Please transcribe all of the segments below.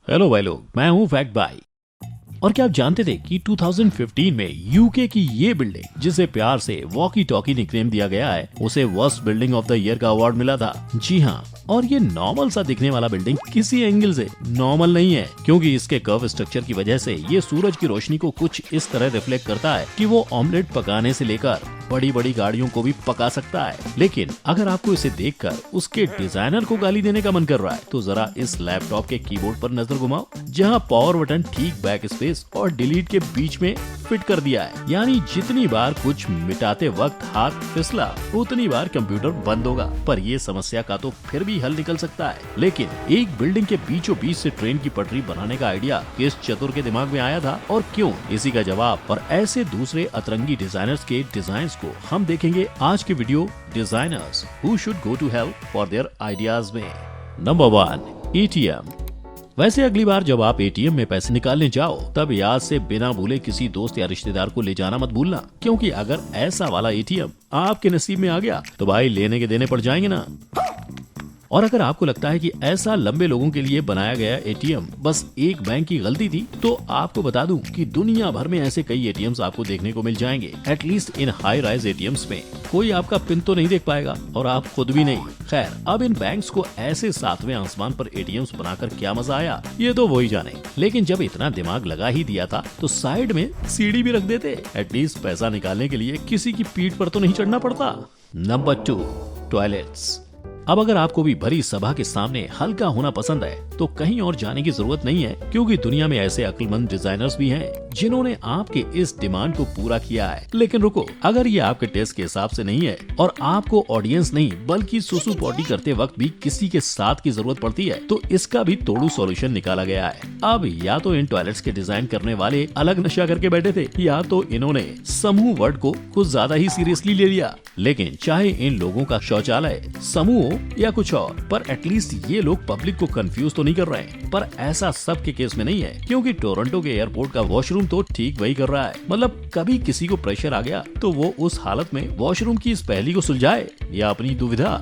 Hello भाई लोग, मैं हूँ फैक्ट भाई। और क्या आप जानते थे कि 2015 में यूके की ये बिल्डिंग, जिसे प्यार से वॉकी टॉकी निकनेम दिया गया है, उसे worst building of the year का अवार्ड मिला था। जी हाँ, और ये नॉर्मल सा दिखने वाला बिल्डिंग किसी एंगल से नॉर्मल नहीं है, क्योंकि इसके कर्व स्ट्रक्चर की वजह से ये सूरज की रोशनी को कुछ इस तरह रिफ्लेक्ट करता है कि वो ऑमलेट पकाने से लेकर बड़ी बड़ी गाड़ियों को भी पका सकता है। लेकिन अगर आपको इसे देखकर उसके डिजाइनर को गाली देने का मन कर रहा है, तो जरा इस लैपटॉप के कीबोर्ड पर नजर घुमाओ, जहाँ पावर बटन ठीक बैक स्पेस और डिलीट के बीच में फिट कर दिया है। यानी जितनी बार कुछ मिटाते वक्त हाथ फिसला, उतनी बार कंप्यूटर बंद होगा। पर ये समस्या का तो फिर भी हल निकल सकता है। लेकिन एक बिल्डिंग के बीचों बीच से ट्रेन की पटरी बनाने का आइडिया किस चतुर के दिमाग में आया था और क्यों? इसी का जवाब और ऐसे दूसरे अतरंगी डिजाइनर्स के डिजाइन को हम देखेंगे आज के video designers who should go to help for their ideas में। नंबर 1, एटीएम। वैसे अगली बार जब आप एटीएम में पैसे निकालने जाओ, तब याद से बिना भूले किसी दोस्त या रिश्तेदार को ले जाना मत भूलना, क्योंकि अगर ऐसा वाला एटीएम आपके नसीब में आ गया तो भाई लेने के देने पड़ जाएंगे ना। और अगर आपको लगता है कि ऐसा लंबे लोगों के लिए बनाया गया एटीएम बस एक बैंक की गलती थी, तो आपको बता दूं कि दुनिया भर में ऐसे कई एटीएम्स आपको देखने को मिल जाएंगे। At least in high rise ATMs में कोई आपका पिन तो नहीं देख पाएगा और आप खुद भी नहीं। खैर, अब इन बैंक्स को ऐसे सातवें आसमान पर एटीएम्स बनाकर क्या मजा आया, ये तो वही जाने। लेकिन जब इतना दिमाग लगा ही दिया था तो साइड में सीढ़ी भी रख देते। एटलीस्ट पैसा निकालने के लिए किसी की पीठ पर तो नहीं चढ़ना पड़ता। Number 2, toilets. अब अगर आपको भी भरी सभा के सामने हल्का होना पसंद है, तो कहीं और जाने की जरूरत नहीं है, क्योंकि दुनिया में ऐसे अक्लमंद डिजाइनर्स भी हैं जिन्होंने आपके इस डिमांड को पूरा किया है। लेकिन रुको, अगर ये आपके टेस्ट के हिसाब से नहीं है और आपको ऑडियंस नहीं बल्कि सुसु पॉटी करते वक्त भी किसी के साथ की जरूरत पड़ती है, तो इसका भी तोड़ू सॉल्यूशन निकाला गया है। अब या तो इन टॉयलेट्स के डिजाइन करने वाले अलग नशा करके बैठे थे, या तो इन्होंने समूह वर्ड को कुछ ज्यादा ही सीरियसली ले लिया। लेकिन चाहे इन लोगों का शौचालय समूह या कुछ और, पर एटलीस्ट ये लोग पब्लिक को कंफ्यूज तो नहीं कर रहे हैं। पर ऐसा सब के केस में नहीं है, क्योंकि टोरंटो के एयरपोर्ट का वॉशरूम तो ठीक वही कर रहा है। मतलब कभी किसी को प्रेशर आ गया तो वो उस हालत में वॉशरूम की इस पहेली को सुलझाए या अपनी दुविधा।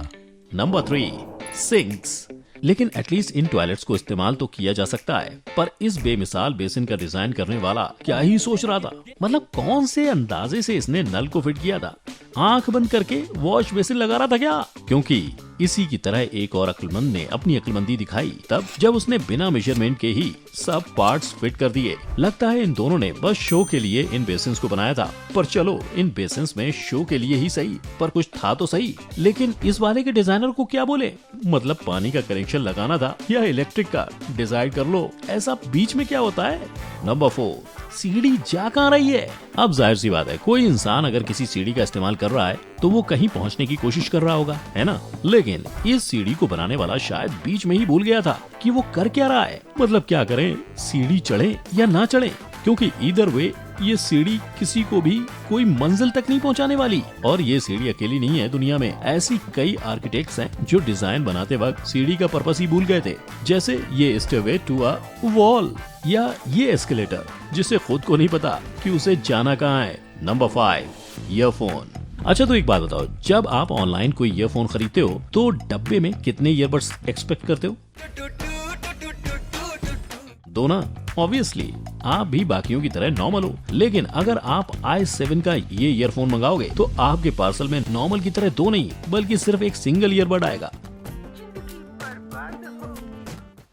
Number 3, sinks. लेकिन एटलीस्ट इन टॉयलेट्स को इस्तेमाल तो किया जा सकता है, पर इस बेमिसाल बेसिन का डिजाइन करने वाला क्या ही सोच रहा था? मतलब कौन से अंदाजे से इसने नल को फिट किया था? आंख बंद करके वॉश बेसिन लगा रहा था क्या? क्योंकि इसी की तरह एक और अक्लमंद ने अपनी अक्लमंदी दिखाई तब जब उसने बिना मेजरमेंट के ही सब पार्ट्स फिट कर दिए। लगता है इन दोनों ने बस शो के लिए इन बेसिन्स को बनाया था। पर चलो, इन बेसिन्स में शो के लिए ही सही, पर कुछ था तो सही। लेकिन इस वाले के डिजाइनर को क्या बोले? मतलब पानी का कनेक्शन लगाना था या इलेक्ट्रिक का? डिसाइड कर लो, ऐसा बीच में क्या होता है? नंबर 4, सीढ़ी जा कहाँ रही है? अब जाहिर सी बात है, कोई इंसान अगर किसी सीढ़ी का इस्तेमाल कर रहा है तो वो कहीं पहुंचने की कोशिश कर रहा होगा, है ना? लेकिन इस सीढ़ी को बनाने वाला शायद बीच में ही भूल गया था कि वो कर क्या रहा है। मतलब क्या करें, सीढ़ी चढ़े या ना चढ़े, क्योंकि इधर वे ये सीढ़ी किसी को भी कोई मंजिल तक नहीं पहुंचाने वाली। और ये सीढ़ी अकेली नहीं है, दुनिया में ऐसी कई आर्किटेक्ट्स हैं जो डिजाइन बनाते वक्त सीढ़ी का पर्पस ही भूल गए थे। जैसे ये स्टेयरवे टू अ वॉल, या ये एस्केलेटर जिसे खुद को नहीं पता कि उसे जाना कहाँ है। Number 5, earphone. अच्छा, तो एक बात बताओ, जब आप ऑनलाइन कोई ईयरफोन खरीदते हो तो डब्बे में कितने ईयरबड्स एक्सपेक्ट करते हो? 2 ना? ऑब्वियसली आप भी बाकियों की तरह नॉर्मल हो। लेकिन अगर आप i7 का ये ईयरफोन मंगाओगे तो आपके पार्सल में नॉर्मल की तरह 2 नहीं बल्कि सिर्फ एक सिंगल ईयरबड आएगा।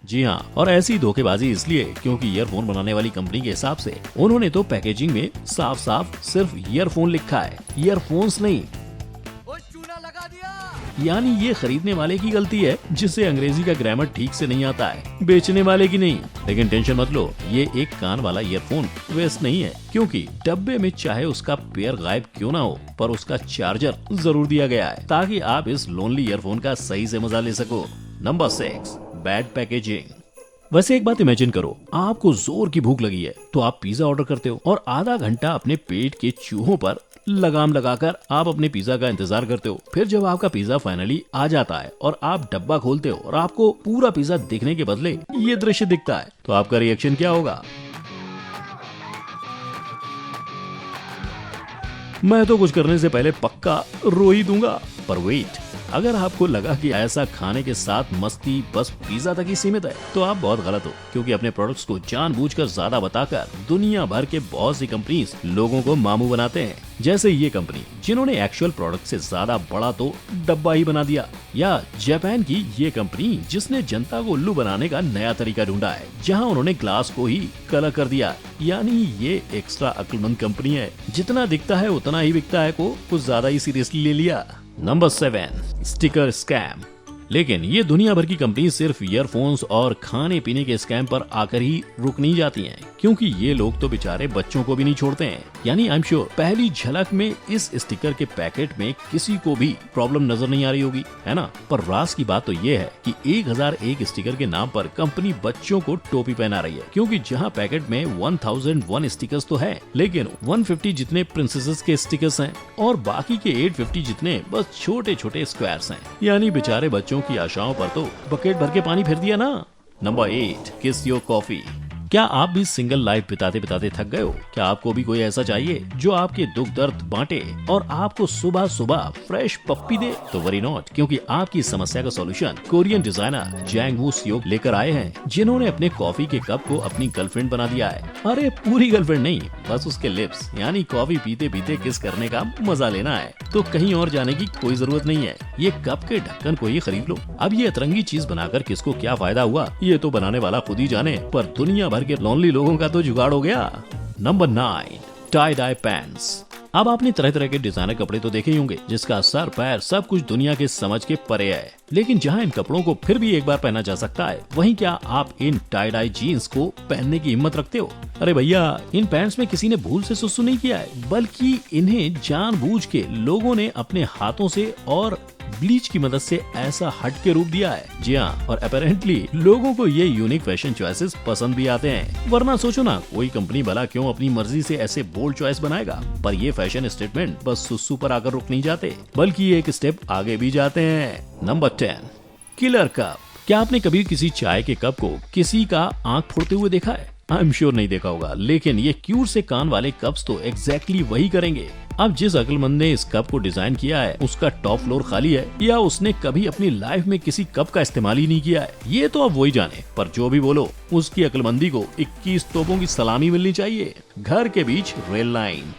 जी हाँ, और ऐसी धोखेबाजी इसलिए क्योंकि ईयरफोन बनाने वाली कंपनी के हिसाब से उन्होंने तो पैकेजिंग में साफ साफ सिर्फ ईयरफोन लिखा है, ईयरफोन्स नहीं। चूना लगा दिया। यानी ये खरीदने वाले की गलती है जिसे अंग्रेजी का ग्रामर ठीक से नहीं आता है, बेचने वाले की नहीं। लेकिन टेंशन मत लो, ये एक कान वाला ईयरफोन वेस्ट नहीं है, क्योंकि डब्बे में चाहे उसका पेयर गायब क्यों ना हो, पर उसका चार्जर जरूर दिया गया है ताकि आप इस लोनली ईयरफोन का सही से मजा ले सको। Number 6, bad packaging. वैसे एक बात इमेजिन करो, आपको जोर की भूख लगी है तो आप पिज्जा ऑर्डर करते हो और आधा घंटा अपने पेट के चूहों पर लगाम लगाकर आप अपने पिज्जा का इंतजार करते हो। फिर जब आपका पिज्जा फाइनली आ जाता है और आप डब्बा खोलते हो और आपको पूरा पिज्जा दिखने के बदले ये दृश्य दिखता है, तो आपका रिएक्शन क्या होगा? मैं तो कुछ करने से पहले पक्का रो ही दूंगा। पर वेट, अगर आपको लगा कि ऐसा खाने के साथ मस्ती बस पिज्जा तक ही सीमित है तो आप बहुत गलत हो, क्योंकि अपने प्रोडक्ट्स को जानबूझकर ज्यादा बताकर दुनिया भर के बहुत सी कंपनीज लोगों को मामू बनाते हैं। जैसे ये कंपनी जिन्होंने एक्चुअल प्रोडक्ट से ज्यादा बड़ा तो डब्बा ही बना दिया, या जापान की ये कंपनी जिसने जनता को उल्लू बनाने का नया तरीका ढूंढा है, जहां उन्होंने ग्लास को ही कलर कर दिया। यानी ये एक्स्ट्रा अक्लमंद कंपनी है, जितना दिखता है उतना ही बिकता है को कुछ ज्यादा ही सीरियसली ले लिया। Number 7, sticker scam. लेकिन ये दुनिया भर की कंपनी सिर्फ ईयरफोन्स और खाने पीने के स्कैम पर आकर ही रुक नहीं जाती हैं, क्योंकि ये लोग तो बेचारे बच्चों को भी नहीं छोड़ते हैं। यानी आई एम श्योर पहली झलक में इस स्टिकर के पैकेट में किसी को भी प्रॉब्लम नजर नहीं आ रही होगी, है ना। पर राज की बात तो ये है कि 1001 स्टिकर के नाम पर कंपनी बच्चों को टोपी पहना रही है, क्योंकि जहाँ पैकेट में 1001 स्टिकर्स तो है, लेकिन 150 जितने प्रिंसेसेस के स्टिकर्स हैं और बाकी के 850 जितने बस छोटे छोटे स्क्वायर्स हैं। यानी बेचारे बच्चों की आशाओं पर तो बकेट भर के पानी फिर दिया ना। नंबर 8, किस योर कॉफी। क्या आप भी सिंगल लाइफ बिताते बिताते थक गए हो? क्या आपको भी कोई ऐसा चाहिए जो आपके दुख दर्द बांटे और आपको सुबह सुबह फ्रेश पप्पी दे? तो वरी नॉट, क्योंकि आपकी समस्या का सॉल्यूशन कोरियन डिजाइनर जैंग वू सियोक लेकर आए हैं, जिन्होंने अपने कॉफी के कप को अपनी गर्लफ्रेंड बना दिया है। अरे पूरी गर्लफ्रेंड नहीं, बस उसके लिप्स, यानी कॉफी पीते पीते किस करने का मजा लेना है तो कहीं और जाने की कोई जरूरत नहीं है। ये कप के ढक्कन को ही खरीद लो। अब ये अतरंगी चीज बनाकर किसको क्या फायदा हुआ ये तो बनाने वाला खुद ही जाने, पर दुनिया भर के लॉनली लोगों का तो जुगाड़ हो गया। Number 9, tie dye pants. अब आपने तरह तरह के डिजाइनर कपड़े तो देखे ही होंगे, जिसका सर पैर सब कुछ दुनिया के समझ के परे है। लेकिन जहां इन कपड़ों को फिर भी एक बार पहना जा सकता है, वहीं क्या आप इन टाई डाई जीन्स को पहनने की हिम्मत रखते हो? अरे भैया, इन पैंट्स में किसी ने भूल से सुसु नहीं किया है, बल्कि इन्हें जानबूझ के लोगों ने अपने हाथों से और ब्लीच की मदद से ऐसा हट के रूप दिया है। जी हाँ, और अपेरेंटली लोगों को ये यूनिक फैशन चॉइसेस पसंद भी आते हैं। वरना सोचो ना, कोई कंपनी भला क्यों अपनी मर्जी से ऐसे बोल्ड चॉइस बनाएगा? पर ये फैशन स्टेटमेंट बस सुसु पर आकर रुक नहीं जाते, बल्कि एक स्टेप आगे भी जाते हैं। Number 10, killer cup. क्या आपने कभी किसी चाय के कप को किसी का आंख फोड़ते हुए देखा है? आई एम श्योर नहीं देखा होगा, लेकिन ये क्यूट से कान वाले कप्स तो एग्जैक्टली वही करेंगे। अब जिस अक्लमंद ने इस कप को डिजाइन किया है, उसका टॉप फ्लोर खाली है या उसने कभी अपनी लाइफ में किसी कप का इस्तेमाल ही नहीं किया है, ये तो अब वही जाने। पर जो भी बोलो, उसकी अक्लमंदी को 21 तोपों की सलामी मिलनी चाहिए। घर के बीच रेल लाइन।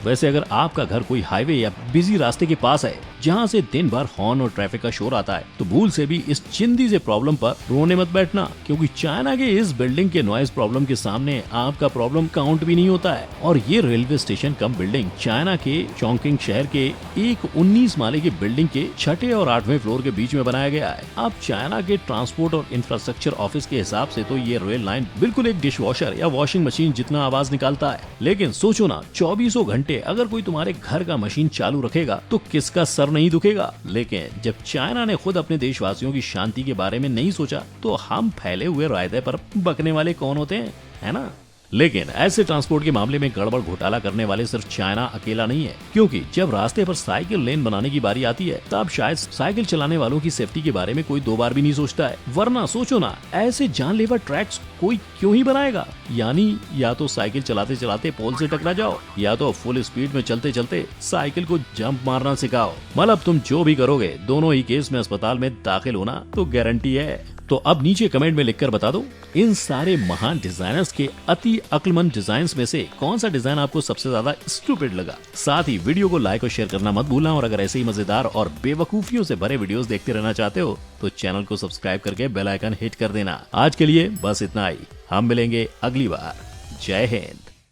वैसे अगर आपका घर कोई हाईवे या बिजी रास्ते के पास है, जहां से दिन भर हॉर्न और ट्रैफिक का शोर आता है, तो भूल से भी इस चिंदी से प्रॉब्लम पर रोने मत बैठना, क्योंकि चाइना के इस बिल्डिंग के नॉइज प्रॉब्लम के सामने आपका प्रॉब्लम काउंट भी नहीं होता है। और ये रेलवे स्टेशन कम बिल्डिंग चाइना के चोंगकिंग शहर के एक 19 माले की बिल्डिंग के 6ठे और 8वें फ्लोर के बीच में बनाया गया है। अब चाइना के ट्रांसपोर्ट और इंफ्रास्ट्रक्चर ऑफिस के हिसाब से तो ये रेल लाइन बिल्कुल एक डिश वॉशर या वॉशिंग मशीन जितना आवाज निकालता है। लेकिन सोचो ना, 24 घंटे अगर कोई तुम्हारे घर का मशीन चालू रखेगा तो किसका सर नहीं दुखेगा। लेकिन जब चाइना ने खुद अपने देशवासियों की शांति के बारे में नहीं सोचा, तो हम फैले हुए रायते पर बकने वाले कौन होते हैं, है ना। लेकिन ऐसे ट्रांसपोर्ट के मामले में गड़बड़ घोटाला करने वाले सिर्फ चाइना अकेला नहीं है, क्योंकि जब रास्ते पर साइकिल लेन बनाने की बारी आती है, तब शायद साइकिल चलाने वालों की सेफ्टी के बारे में कोई 2 बार भी नहीं सोचता है। वरना सोचो ना, ऐसे जानलेवा ट्रैक्स कोई क्यों ही बनाएगा? यानी या तो साइकिल चलाते चलाते पोल से टकरा जाओ, या तो फुल स्पीड में चलते चलते साइकिल को जंप मारना सिखाओ। मतलब तुम जो भी करोगे, दोनों ही केस में अस्पताल में दाखिल होना तो गारंटी है। तो अब नीचे कमेंट में लिखकर बता दो, इन सारे महान डिजाइनर्स के अति अक्लमंद डिजाइन्स में से कौन सा डिजाइन आपको सबसे ज्यादा स्टूपिड लगा। साथ ही वीडियो को लाइक और शेयर करना मत भूलना, और अगर ऐसे ही मजेदार और बेवकूफियों से भरे वीडियोस देखते रहना चाहते हो तो चैनल को सब्सक्राइब करके बेल आइकन हिट कर देना। आज के लिए बस इतना ही, हम मिलेंगे अगली बार। जय हिंद।